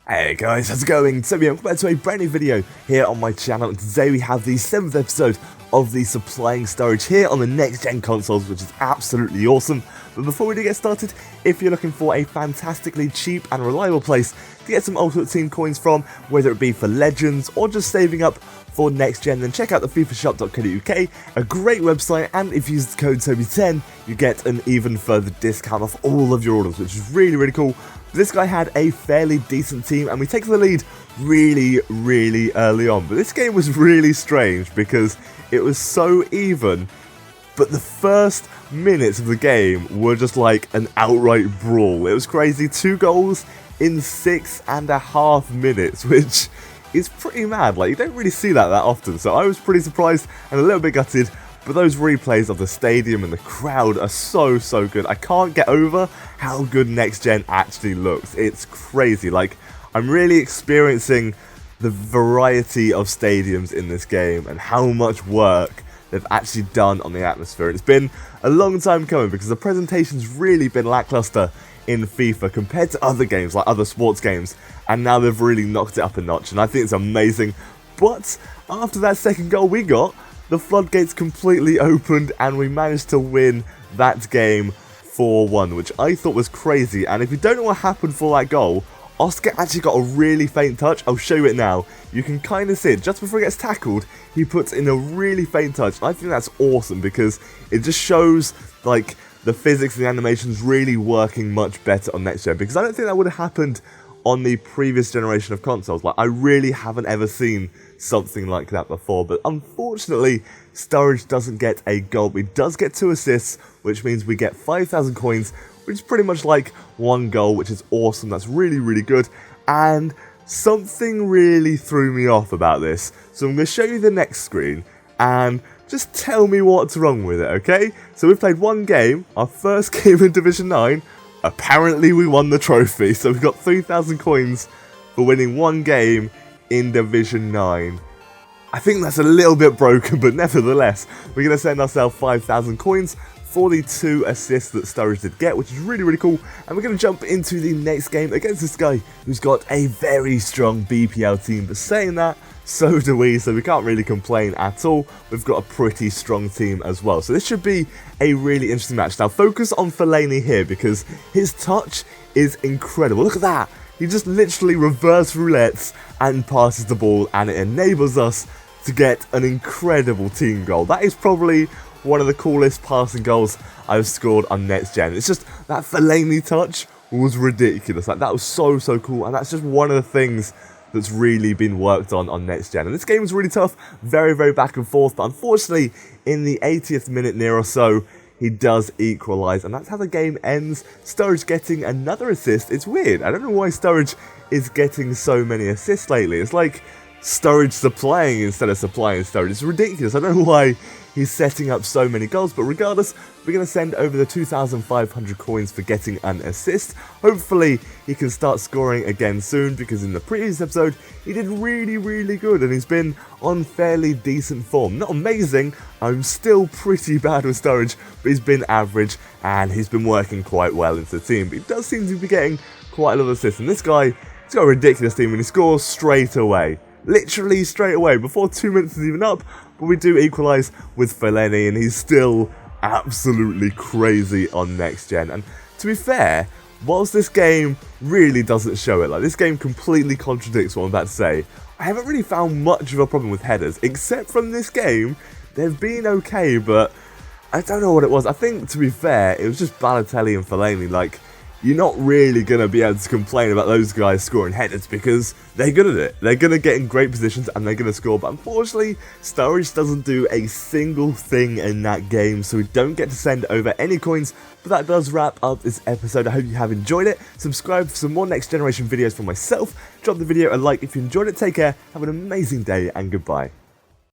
Hey guys, how's it going? So welcome back to a brand new video here on my channel, and today we have the 7th episode of the Supplying Sturridge here on the next gen consoles, which is absolutely awesome. But before we do get started, if you're looking for a fantastically cheap and reliable place to get some Ultimate Team coins from, whether it be for Legends or just saving up for next gen, then check out the fifashop.co.uk, a great website, and if you use the code Toby10, you get an even further discount off all of your orders, which is really cool. This guy had a fairly decent team, and we take the lead really early on. But this game was really strange because it was so even, but the first minutes of the game were just like an outright brawl. It was crazy. 2 goals in 6.5 minutes, which is pretty mad. Like, you don't really see that often, so I was pretty surprised and a little bit gutted. But those replays of the stadium and the crowd are so good. I can't get over how good next gen actually looks. It's crazy. Like, I'm really experiencing the variety of stadiums in this game and how much work they've actually done on the atmosphere. It's been a long time coming because the presentation's really been lackluster in FIFA compared to other games, like other sports games, and now they've really knocked it up a notch, and I think it's amazing. But after that second goal we got, the floodgates completely opened and we managed to win that game 4-1, which I thought was crazy. And if you don't know what happened for that goal, Oscar actually got a really faint touch. I'll show you it now. You can kind of see it. Just before he gets tackled, he puts in a really faint touch. And I think that's awesome because it just shows, like, the physics and the animations really working much better on next gen, because I don't think that would have happened on the previous generation of consoles. Like, I really haven't ever seen something like that before. But unfortunately, Strurridge doesn't get a goal. He does get 2 assists, which means we get 5,000 coins, which is pretty much like 1 goal, which is awesome. That's really good. And something really threw me off about this, so I'm going to show you the next screen and just tell me what's wrong with it, okay? So we've played 1 game, our first game in Division 9. Apparently we won the trophy, so we've got 3,000 coins for winning 1 game in Division 9. I think that's a little bit broken, but nevertheless, we're going to send ourselves 5,000 coins for the 2 assists that Strurridge did get, which is really cool. And we're going to jump into the next game against this guy who's got a very strong BPL team. But saying that, so do we, so we can't really complain at all. We've got a pretty strong team as well. So this should be a really interesting match. Now focus on Fellaini here because his touch is incredible. Look at that. He just literally reverse roulettes and passes the ball, and it enables us to get an incredible team goal. That is probably one of the coolest passing goals I've scored on next gen. It's just that Fellaini touch was ridiculous. Like, that was so cool, and that's just one of the things that's really been worked on next gen. And this game was really tough, very back and forth, but unfortunately in the 80th minute near or so, he does equalise, and that's how the game ends. Strurridge getting another assist. It's weird. I don't know why Strurridge is getting so many assists lately. It's like Strurridge supplying instead of supplying Strurridge. It's ridiculous. I don't know why he's setting up so many goals, but regardless, we're going to send over the 2,500 coins for getting an assist. Hopefully, he can start scoring again soon, because in the previous episode, he did really good, and he's been on fairly decent form. Not amazing, I'm still pretty bad with Strurridge, but he's been average, and he's been working quite well into the team. But he does seem to be getting quite a lot of assists, and this guy, he's got a ridiculous team, and he scores straight away. Literally straight away, before 2 minutes is even up. But we do equalise with Fellaini, and he's still absolutely crazy on next gen. And to be fair, whilst this game really doesn't show it, like, this game completely contradicts what I'm about to say, I haven't really found much of a problem with headers, except from this game. They've been okay, but I don't know what it was. I think, to be fair, it was just Balotelli and Fellaini. Like, you're not really going to be able to complain about those guys scoring headers because they're good at it. They're going to get in great positions and they're going to score. But unfortunately, Strurridge doesn't do a single thing in that game, so we don't get to send over any coins. But that does wrap up this episode. I hope you have enjoyed it. Subscribe for some more next generation videos from myself. Drop the video a like if you enjoyed it. Take care, have an amazing day, and goodbye.